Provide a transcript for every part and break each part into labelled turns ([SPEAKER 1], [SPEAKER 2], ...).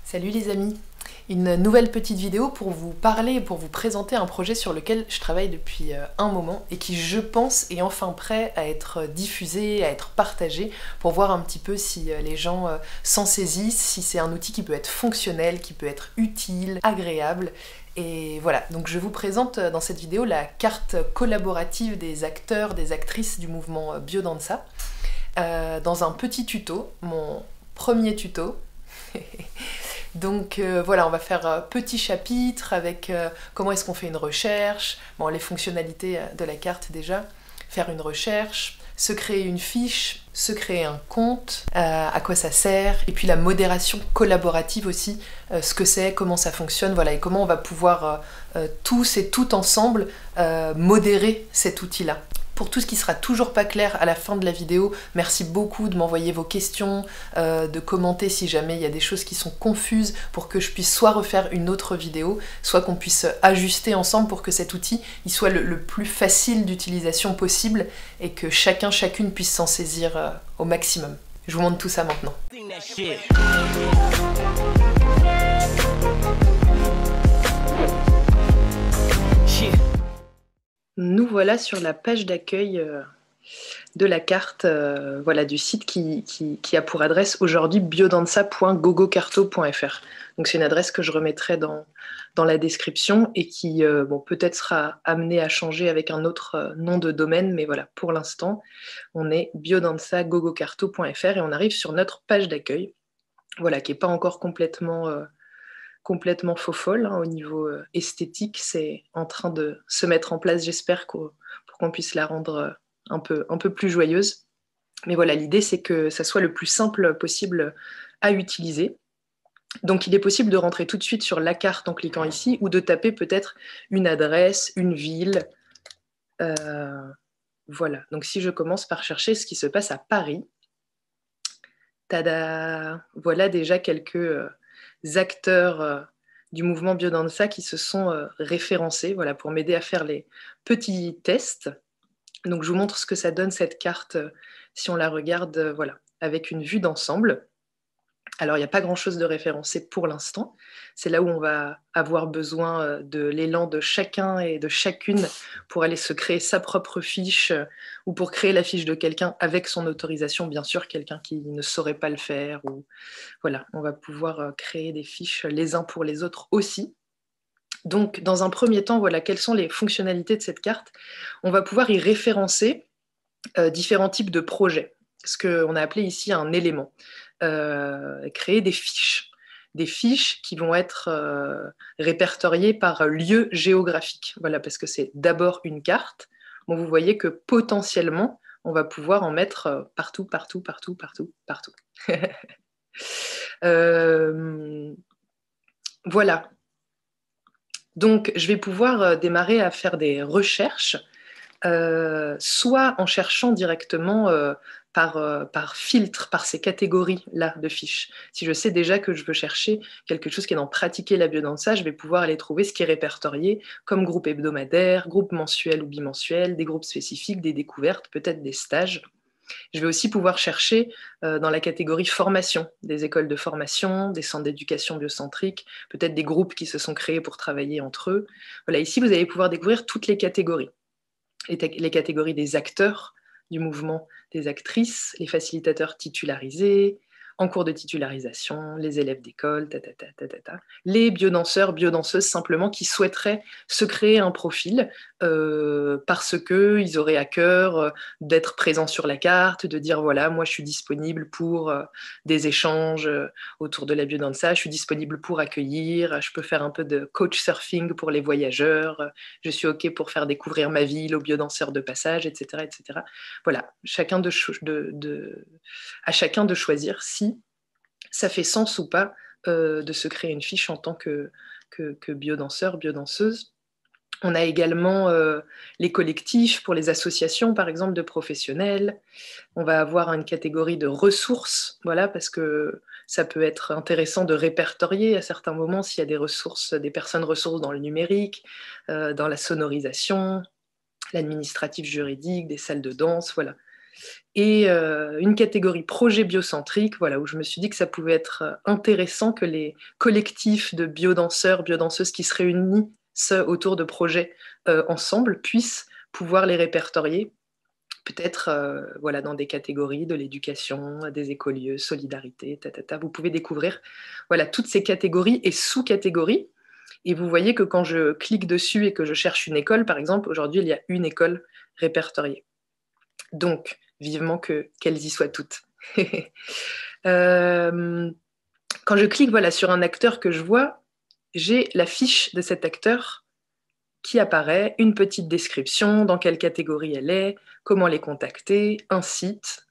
[SPEAKER 1] Salut les amis! Une nouvelle petite vidéo pour vous parler, pour vous présenter un projet sur lequel je travaille depuis un moment et qui, je pense, est enfin prêt à être diffusé, à être partagé pour voir un petit peu si les gens s'en saisissent, si c'est un outil qui peut être fonctionnel, qui peut être utile, agréable. Et voilà, donc je vous présente dans cette vidéo la carte collaborative des acteurs, des actrices du mouvement Biodanza dans un petit tuto, mon premier tuto. Donc voilà, on va faire petit chapitre avec comment est-ce qu'on fait une recherche, bon, les fonctionnalités de la carte déjà, faire une recherche, se créer une fiche, se créer un compte, à quoi ça sert, et puis la modération collaborative aussi, ce que c'est, comment ça fonctionne, voilà, et comment on va pouvoir tous et toutes ensemble modérer cet outil-là. Pour tout ce qui sera toujours pas clair à la fin de la vidéo, merci beaucoup de m'envoyer vos questions, de commenter si jamais il y a des choses qui sont confuses pour que je puisse soit refaire une autre vidéo, soit qu'on puisse ajuster ensemble pour que cet outil il soit le plus facile d'utilisation possible et que chacune puisse s'en saisir au maximum. Je vous montre tout ça maintenant. Nous voilà sur la page d'accueil de la carte voilà, du site qui a pour adresse aujourd'hui biodanza.gogocarto.fr. Donc c'est une adresse que je remettrai dans la description et qui bon, peut-être sera amenée à changer avec un autre nom de domaine, mais voilà, pour l'instant, on est biodanza.gogocarto.fr et on arrive sur notre page d'accueil, voilà, qui n'est pas encore complètement faux-folle hein, au niveau esthétique. C'est en train de se mettre en place, j'espère, pour qu'on puisse la rendre un peu plus joyeuse. Mais voilà, l'idée, c'est que ça soit le plus simple possible à utiliser. Donc, il est possible de rentrer tout de suite sur la carte en cliquant ici ou de taper peut-être une adresse, une ville. Voilà, donc si je commence par chercher ce qui se passe à Paris, tada! Voilà déjà quelques acteurs du mouvement Biodanza qui se sont référencés, voilà, pour m'aider à faire les petits tests. Donc je vous montre ce que ça donne cette carte si on la regarde voilà, avec une vue d'ensemble. Alors il n'y a pas grand-chose de référencé pour l'instant. C'est là où on va avoir besoin de l'élan de chacun et de chacune pour aller se créer sa propre fiche ou pour créer la fiche de quelqu'un avec son autorisation, bien sûr, quelqu'un qui ne saurait pas le faire. Ou voilà, on va pouvoir créer des fiches les uns pour les autres aussi. Donc dans un premier temps, voilà, quelles sont les fonctionnalités de cette carte? On va pouvoir y référencer différents types de projets, ce qu'on a appelé ici un élément. Créer des fiches qui vont être répertoriées par lieu géographique. Voilà, parce que c'est d'abord une carte. Bon, vous voyez que potentiellement, on va pouvoir en mettre partout. Voilà. Donc, je vais pouvoir démarrer à faire des recherches soit en cherchant directement par filtre, par ces catégories-là de fiches. Si je sais déjà que je veux chercher quelque chose qui est dans pratiquer la biodanza, je vais pouvoir aller trouver ce qui est répertorié comme groupe hebdomadaire, groupe mensuel ou bimensuel, des groupes spécifiques, des découvertes, peut-être des stages. Je vais aussi pouvoir chercher dans la catégorie formation, des écoles de formation, des centres d'éducation biocentrique, peut-être des groupes qui se sont créés pour travailler entre eux. Voilà, ici, vous allez pouvoir découvrir toutes les catégories. Les catégories des acteurs du mouvement, des actrices, les facilitateurs titularisés, en cours de titularisation, les élèves d'école, les biodanseurs, biodanseuses simplement qui souhaiteraient se créer un profil parce qu'ils auraient à cœur d'être présents sur la carte, de dire voilà, moi je suis disponible pour des échanges autour de la biodanza, je suis disponible pour accueillir, je peux faire un peu de coach surfing pour les voyageurs, je suis OK pour faire découvrir ma ville aux biodanseurs de passage, etc. etc. Voilà, à chacun de choisir si ça fait sens ou pas de se créer une fiche en tant que biodanseur, biodanseuse. On a également les collectifs pour les associations, par exemple, de professionnels. On va avoir une catégorie de ressources, voilà, parce que ça peut être intéressant de répertorier à certains moments s'il y a des ressources, des personnes ressources dans le numérique, dans la sonorisation, l'administratif juridique, des salles de danse, voilà. et une catégorie projet biocentrique, voilà, où je me suis dit que ça pouvait être intéressant que les collectifs de biodanseurs, biodanseuses qui se réunissent autour de projets ensemble puissent pouvoir les répertorier, peut-être voilà, dans des catégories de l'éducation, des écolieux, solidarité, Vous pouvez découvrir voilà, toutes ces catégories et sous-catégories. Et vous voyez que quand je clique dessus et que je cherche une école, par exemple, aujourd'hui, il y a une école répertoriée. Donc, vivement qu'elles y soient toutes. Quand je clique voilà, sur un acteur que je vois, j'ai la fiche de cet acteur qui apparaît, une petite description, dans quelle catégorie elle est, comment les contacter, un site,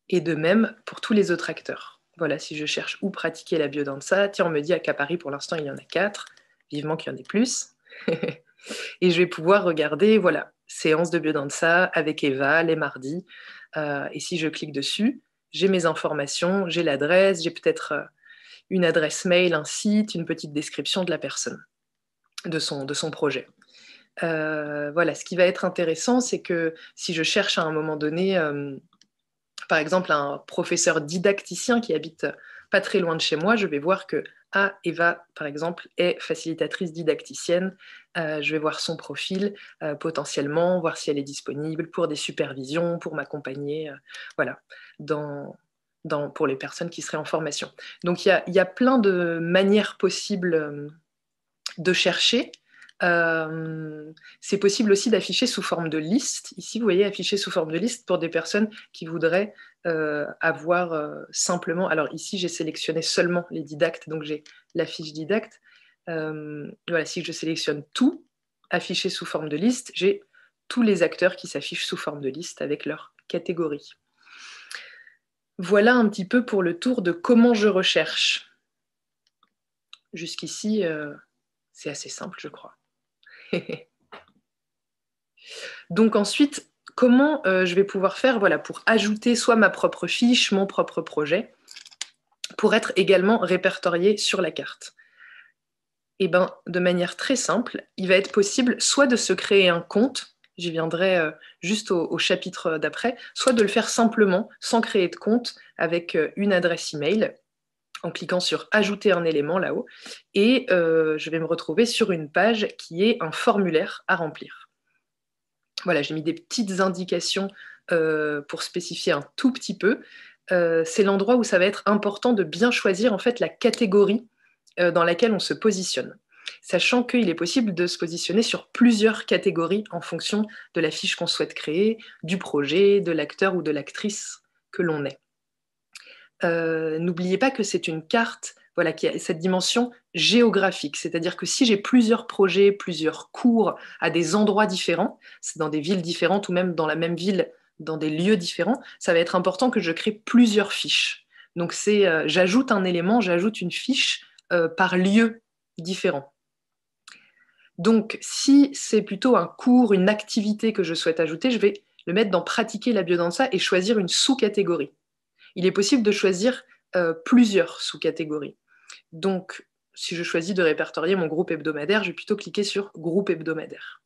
[SPEAKER 1] et de même pour tous les autres acteurs. Voilà, si je cherche où pratiquer la biodanza, tiens, on me dit qu'à Paris, pour l'instant, il y en a 4, vivement qu'il y en ait plus. Et je vais pouvoir regarder, voilà, séance de biodanza avec Eva, les mardis. Et si je clique dessus, j'ai mes informations, j'ai l'adresse, j'ai peut-être une adresse mail, un site, une petite description de la personne, de son projet. Voilà, ce qui va être intéressant, c'est que si je cherche à un moment donné, par exemple, un professeur didacticien qui habite pas très loin de chez moi, je vais voir que Eva, par exemple, est facilitatrice didacticienne. Je vais voir son profil potentiellement, voir si elle est disponible pour des supervisions, pour m'accompagner, voilà, pour les personnes qui seraient en formation. Donc il y a plein de manières possibles de chercher. C'est possible aussi d'afficher sous forme de liste. Ici, vous voyez, afficher sous forme de liste pour des personnes qui voudraient avoir simplement... Alors ici, j'ai sélectionné seulement les didactes, donc j'ai la fiche didacte. Voilà, si je sélectionne tout, affiché sous forme de liste, j'ai tous les acteurs qui s'affichent sous forme de liste avec leur catégorie. Voilà un petit peu pour le tour de comment je recherche. Jusqu'ici, c'est assez simple, je crois. Donc ensuite, comment je vais pouvoir faire voilà, pour ajouter soit ma propre fiche, mon propre projet, pour être également répertorié sur la carte? Et bien, de manière très simple, il va être possible soit de se créer un compte, j'y viendrai juste au chapitre d'après, soit de le faire simplement, sans créer de compte, avec une adresse email, en cliquant sur ajouter un élément là-haut, et je vais me retrouver sur une page qui est un formulaire à remplir. Voilà, j'ai mis des petites indications pour spécifier un tout petit peu. C'est l'endroit où ça va être important de bien choisir en fait la catégorie dans laquelle on se positionne, sachant qu'il est possible de se positionner sur plusieurs catégories en fonction de la fiche qu'on souhaite créer, du projet, de l'acteur ou de l'actrice que l'on est. N'oubliez pas que c'est une carte voilà, qui a cette dimension géographique, c'est-à-dire que si j'ai plusieurs projets, plusieurs cours à des endroits différents, c'est dans des villes différentes ou même dans la même ville, dans des lieux différents, ça va être important que je crée plusieurs fiches. Donc j'ajoute un élément, j'ajoute une fiche par lieu différent. Donc si c'est plutôt un cours, une activité que je souhaite ajouter, je vais le mettre dans pratiquer la biodanza et choisir une sous-catégorie. Il est possible de choisir plusieurs sous-catégories. Donc, si je choisis de répertorier mon groupe hebdomadaire, je vais plutôt cliquer sur groupe hebdomadaire.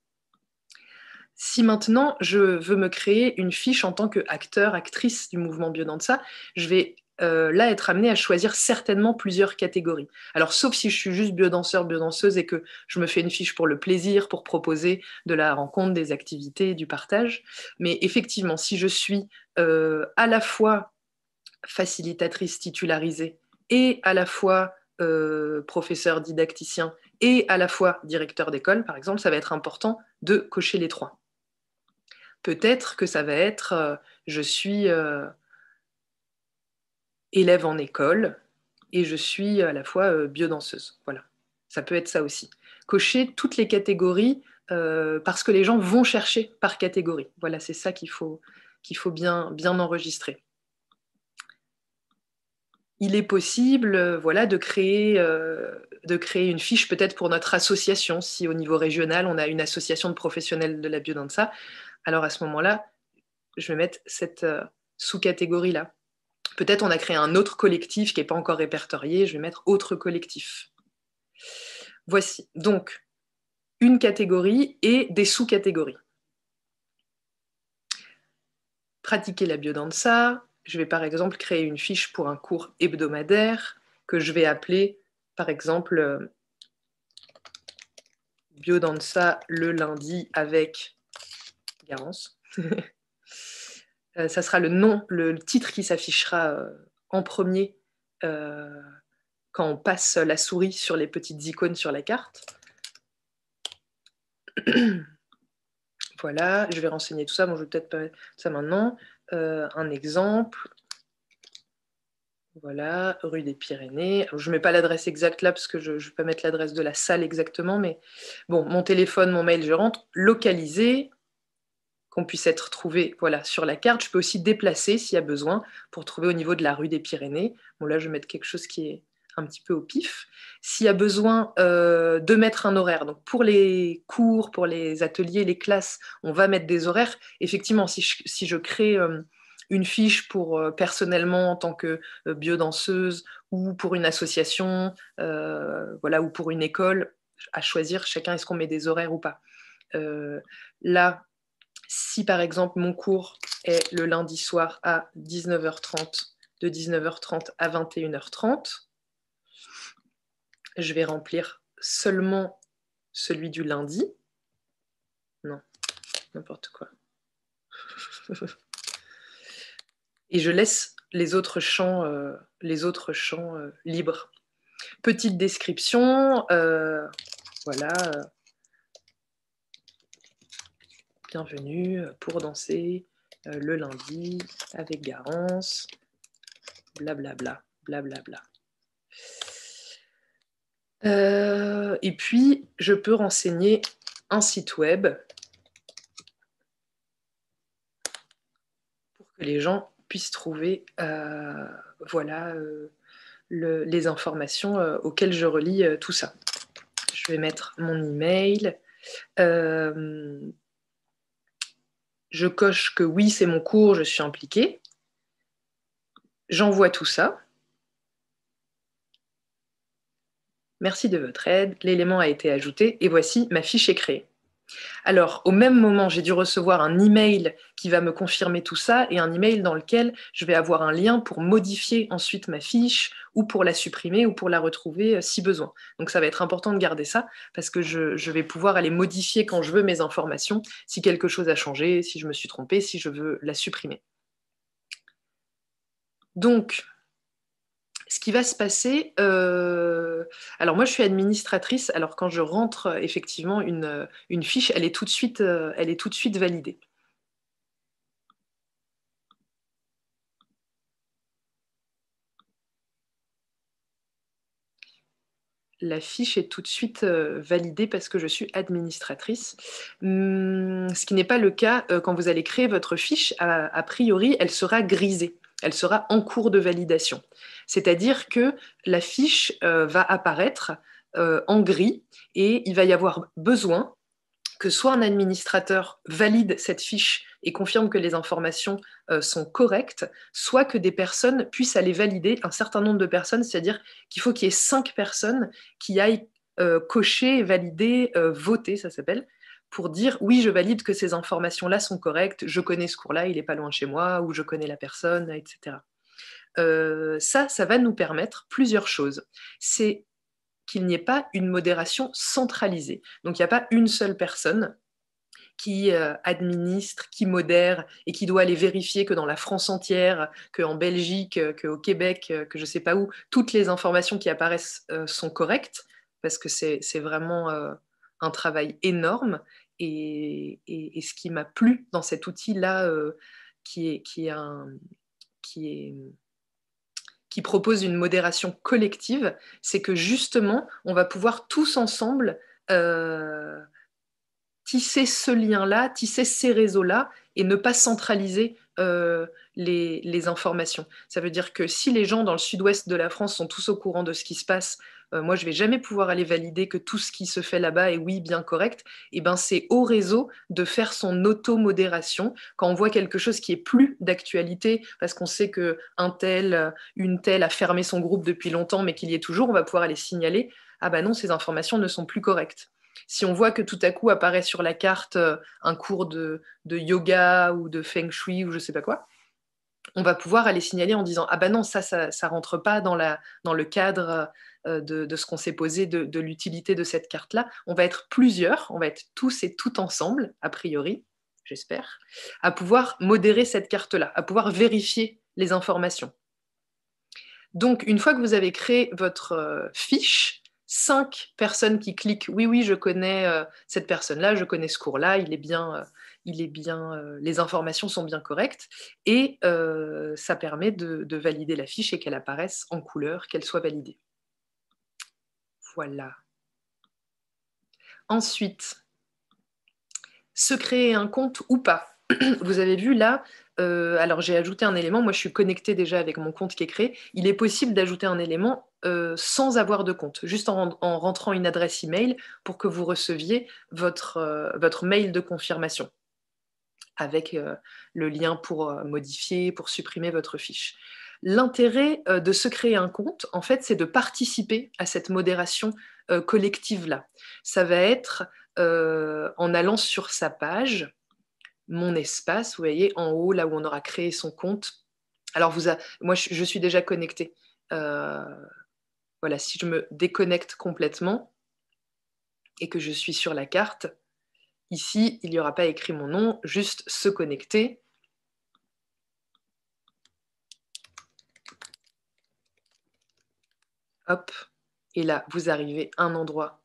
[SPEAKER 1] Si maintenant je veux me créer une fiche en tant qu'acteur, actrice du mouvement biodanza, je vais là être amenée à choisir certainement plusieurs catégories. Alors, sauf si je suis juste biodanseur, biodanseuse et que je me fais une fiche pour le plaisir, pour proposer de la rencontre, des activités, du partage. Mais effectivement, si je suis à la fois facilitatrice titularisée et à la fois professeur didacticien et à la fois directeur d'école, par exemple, ça va être important de cocher les trois. Peut-être que ça va être je suis élève en école et je suis à la fois biodanseuse. Voilà, ça peut être ça aussi. Cocher toutes les catégories parce que les gens vont chercher par catégorie. Voilà, c'est ça qu'il faut bien enregistrer. Il est possible voilà, de créer une fiche peut-être pour notre association, si au niveau régional, on a une association de professionnels de la biodanza. Alors à ce moment-là, je vais mettre cette sous-catégorie-là. Peut-être on a créé un autre collectif qui n'est pas encore répertorié, je vais mettre autre collectif. Voici donc une catégorie et des sous-catégories. pratiquer la biodanza. Je vais par exemple créer une fiche pour un cours hebdomadaire que je vais appeler par exemple biodanza le lundi avec Garance. Ça sera le nom, le titre qui s'affichera en premier quand on passe la souris sur les petites icônes sur la carte. Voilà, je vais renseigner tout ça. Bon, je vais peut-être pas mettre ça maintenant. Un exemple. Voilà, rue des Pyrénées. Alors, je ne mets pas l'adresse exacte là parce que je ne vais pas mettre l'adresse de la salle exactement, mais bon, mon téléphone, mon mail, je rentre. Localisé, qu'on puisse être trouvé voilà, sur la carte. Je peux aussi déplacer s'il y a besoin pour trouver au niveau de la rue des Pyrénées. Bon, là, je vais mettre quelque chose qui est un petit peu au pif. S'il y a besoin de mettre un horaire, donc pour les cours, pour les ateliers, les classes, on va mettre des horaires. Effectivement, si je crée une fiche pour personnellement en tant que biodanseuse ou pour une association, voilà, ou pour une école, à choisir chacun est-ce qu'on met des horaires ou pas. Là, si par exemple mon cours est le lundi soir à 19h30, de 19h30 à 21h30, je vais remplir seulement celui du lundi. Non, n'importe quoi. Et je laisse les autres champs libres. Petite description, voilà. Bienvenue pour danser le lundi avec Garance, blablabla, blablabla. Et puis, je peux renseigner un site web pour que les gens puissent trouver voilà, les informations auxquelles je relie tout ça. Je vais mettre mon email. Je coche que oui, c'est mon cours, je suis impliquée. J'envoie tout ça. Merci de votre aide, l'élément a été ajouté et voici ma fiche est créée. Alors, au même moment, j'ai dû recevoir un email qui va me confirmer tout ça et un email dans lequel je vais avoir un lien pour modifier ensuite ma fiche ou pour la supprimer ou pour la retrouver si besoin. Donc, ça va être important de garder ça parce que je vais pouvoir aller modifier quand je veux mes informations, si quelque chose a changé, si je me suis trompée, si je veux la supprimer. Donc, ce qui va se passer, alors moi je suis administratrice, alors quand je rentre effectivement une fiche, elle est tout de suite validée. La fiche est tout de suite validée parce que je suis administratrice. Ce qui n'est pas le cas quand vous allez créer votre fiche, a priori elle sera grisée. Elle sera en cours de validation. C'est-à-dire que la fiche va apparaître en gris et il va y avoir besoin que soit un administrateur valide cette fiche et confirme que les informations sont correctes, soit que des personnes puissent aller valider, un certain nombre de personnes, c'est-à-dire qu'il faut qu'il y ait 5 personnes qui aillent cocher, valider, voter, ça s'appelle, pour dire oui, je valide que ces informations-là sont correctes, je connais ce cours-là, il n'est pas loin de chez moi, ou je connais la personne, etc. Ça va nous permettre plusieurs choses. C'est qu'il n'y ait pas une modération centralisée. Donc il n'y a pas une seule personne qui administre, qui modère et qui doit aller vérifier que dans la France entière, qu'en Belgique, qu'au Québec, que je ne sais pas où, toutes les informations qui apparaissent sont correctes, parce que c'est vraiment un travail énorme. Et ce qui m'a plu dans cet outil-là, qui propose une modération collective, c'est que justement, on va pouvoir tous ensemble tisser ce lien-là, tisser ces réseaux-là et ne pas centraliser les informations. Ça veut dire que si les gens dans le sud-ouest de la France sont tous au courant de ce qui se passe, moi je ne vais jamais pouvoir aller valider que tout ce qui se fait là-bas est oui, bien correct. Et ben c'est au réseau de faire son auto-modération. Quand on voit quelque chose qui est plus d'actualité, parce qu'on sait qu'un tel, une telle a fermé son groupe depuis longtemps, mais qu'il y est toujours, on va pouvoir aller signaler, ah ben non, ces informations ne sont plus correctes. Si on voit que tout à coup apparaît sur la carte un cours de yoga ou de feng shui ou je sais pas quoi, on va pouvoir aller signaler en disant ah bah non, ça rentre pas dans le cadre de ce qu'on s'est posé de l'utilité de cette carte-là. On va être plusieurs, on va être tous et toutes ensemble, a priori, j'espère, à pouvoir modérer cette carte-là, à pouvoir vérifier les informations. Donc, une fois que vous avez créé votre fiche, 5 personnes qui cliquent oui, oui, je connais cette personne-là, je connais ce cours-là, les informations sont bien correctes, et ça permet de valider la fiche et qu'elle apparaisse en couleur, qu'elle soit validée. Voilà. Ensuite, se créer un compte ou pas. Vous avez vu là, alors j'ai ajouté un élément, moi je suis connectée déjà avec mon compte qui est créé, il est possible d'ajouter un élément sans avoir de compte, juste en rentrant une adresse email pour que vous receviez votre mail de confirmation avec le lien pour modifier, pour supprimer votre fiche. L'intérêt de se créer un compte, en fait, c'est de participer à cette modération collective-là. Ça va être en allant sur sa page, mon espace, vous voyez, en haut, là où on aura créé son compte. Alors, moi, je suis déjà connectée. Voilà, si je me déconnecte complètement et que je suis sur la carte, ici, il n'y aura pas écrit mon nom, juste se connecter. Hop, et là, vous arrivez à un endroit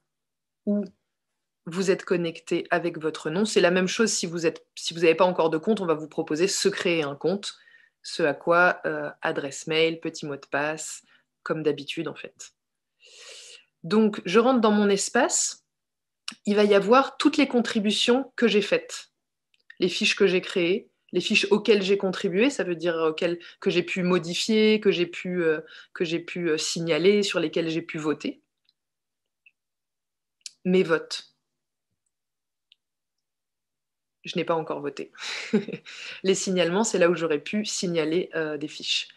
[SPEAKER 1] où vous êtes connecté avec votre nom. C'est la même chose si vous n'avez pas encore de compte, on va vous proposer se créer un compte, ce à quoi adresse mail, petit mot de passe, comme d'habitude en fait. Donc, je rentre dans mon espace, il va y avoir toutes les contributions que j'ai faites, les fiches que j'ai créées, les fiches auxquelles j'ai contribué, ça veut dire que j'ai pu modifier, que j'ai pu signaler, sur lesquelles j'ai pu voter. Mes votes. Je n'ai pas encore voté. Les signalements, c'est là où j'aurais pu signaler des fiches.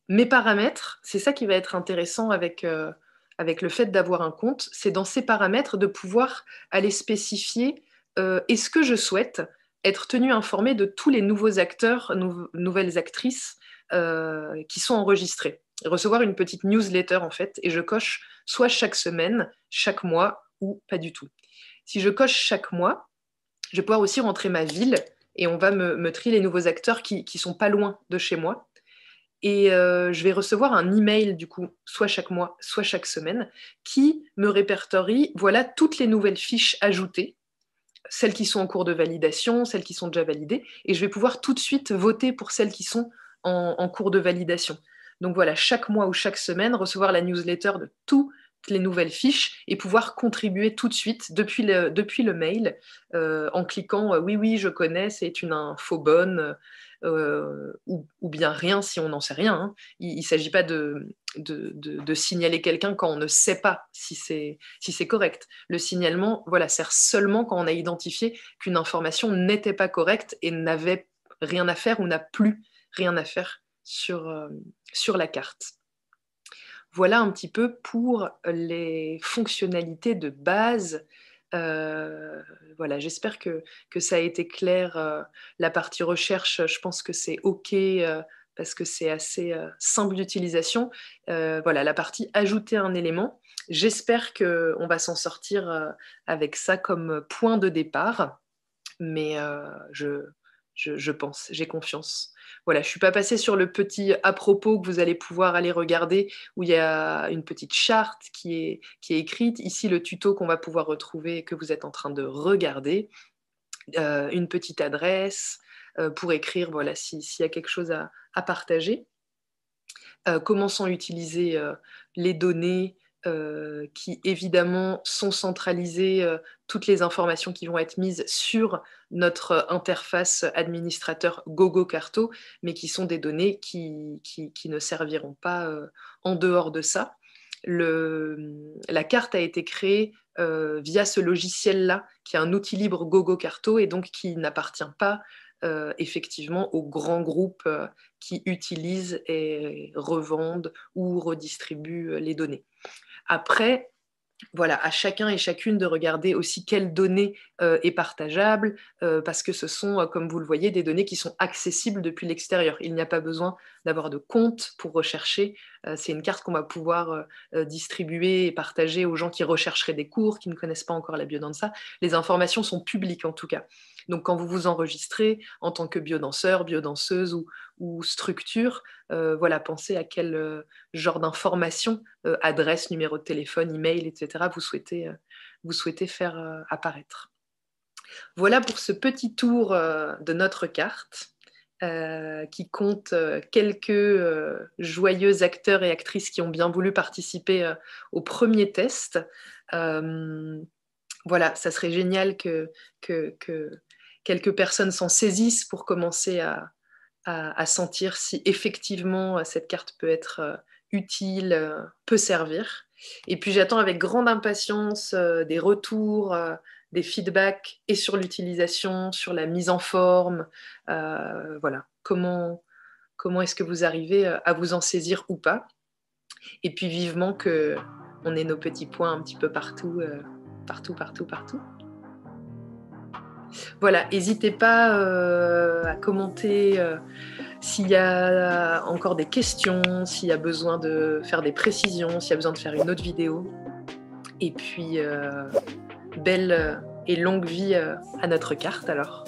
[SPEAKER 1] Mes paramètres, c'est ça qui va être intéressant avec le fait d'avoir un compte, c'est dans ces paramètres de pouvoir aller spécifier est-ce que je souhaite être tenu informé de tous les nouveaux acteurs, nouvelles actrices qui sont enregistrés. Recevoir une petite newsletter en fait, et je coche soit chaque semaine, chaque mois ou pas du tout. Si je coche chaque mois, je vais pouvoir aussi rentrer ma ville et on va me trier les nouveaux acteurs qui sont pas loin de chez moi. Et je vais recevoir un email, du coup, soit chaque mois, soit chaque semaine, qui me répertorie, voilà, toutes les nouvelles fiches ajoutées, celles qui sont en cours de validation, celles qui sont déjà validées, et je vais pouvoir tout de suite voter pour celles qui sont en cours de validation. Donc voilà, chaque mois ou chaque semaine, recevoir la newsletter de toutes les nouvelles fiches et pouvoir contribuer tout de suite depuis le mail en cliquant oui, oui, je connais, c'est une info bonne, ou bien rien si on n'en sait rien. Hein. Il ne s'agit pas de signaler quelqu'un quand on ne sait pas si c'est correct. Le signalement voilà, sert seulement quand on a identifié qu'une information n'était pas correcte et n'avait rien à faire ou n'a plus rien à faire sur la carte. Voilà un petit peu pour les fonctionnalités de base. Voilà, j'espère que ça a été clair. La partie recherche, je pense que c'est OK parce que c'est assez simple d'utilisation. Voilà, la partie ajouter un élément, j'espère qu'on va s'en sortir avec ça comme point de départ, mais je pense, j'ai confiance. Voilà, je ne suis pas passée sur le petit à propos que vous allez pouvoir aller regarder où il y a une petite charte qui est écrite. Ici, le tuto qu'on va pouvoir retrouver et que vous êtes en train de regarder. Une petite adresse pour écrire voilà, s'il y a quelque chose à partager. Comment sont utilisées les données qui évidemment sont centralisées, toutes les informations qui vont être mises sur notre interface administrateur GoGoCarto, mais qui sont des données qui ne serviront pas en dehors de ça. La carte a été créée via ce logiciel-là, qui est un outil libre GoGoCarto et donc qui n'appartient pas effectivement aux grands groupes qui utilisent et revendent ou redistribuent les données. Après, Voilà, à chacun et chacune de regarder aussi quelles données est partageable, parce que ce sont, comme vous le voyez, des données qui sont accessibles depuis l'extérieur. Il n'y a pas besoin d'avoir de compte pour rechercher. C'est une carte qu'on va pouvoir distribuer et partager aux gens qui rechercheraient des cours, qui ne connaissent pas encore la biodanza. Les informations sont publiques en tout cas. Donc quand vous vous enregistrez en tant que biodanseur, biodanseuse ou structure, voilà, pensez à quel genre d'informations, adresse, numéro de téléphone, email, etc. vous souhaitez faire apparaître. Voilà pour ce petit tour de notre carte. Qui compte quelques joyeux acteurs et actrices qui ont bien voulu participer au premier test. Voilà, ça serait génial que quelques personnes s'en saisissent pour commencer à sentir si effectivement cette carte peut être utile, peut servir. Et puis j'attends avec grande impatience des retours, des feedbacks et sur l'utilisation, sur la mise en forme. Voilà, comment est-ce que vous arrivez à vous en saisir ou pas. Et puis vivement qu'on ait nos petits points un petit peu partout, partout. Voilà, n'hésitez pas à commenter s'il y a encore des questions, s'il y a besoin de faire des précisions, s'il y a besoin de faire une autre vidéo. Et puis, belle et longue vie à notre carte alors.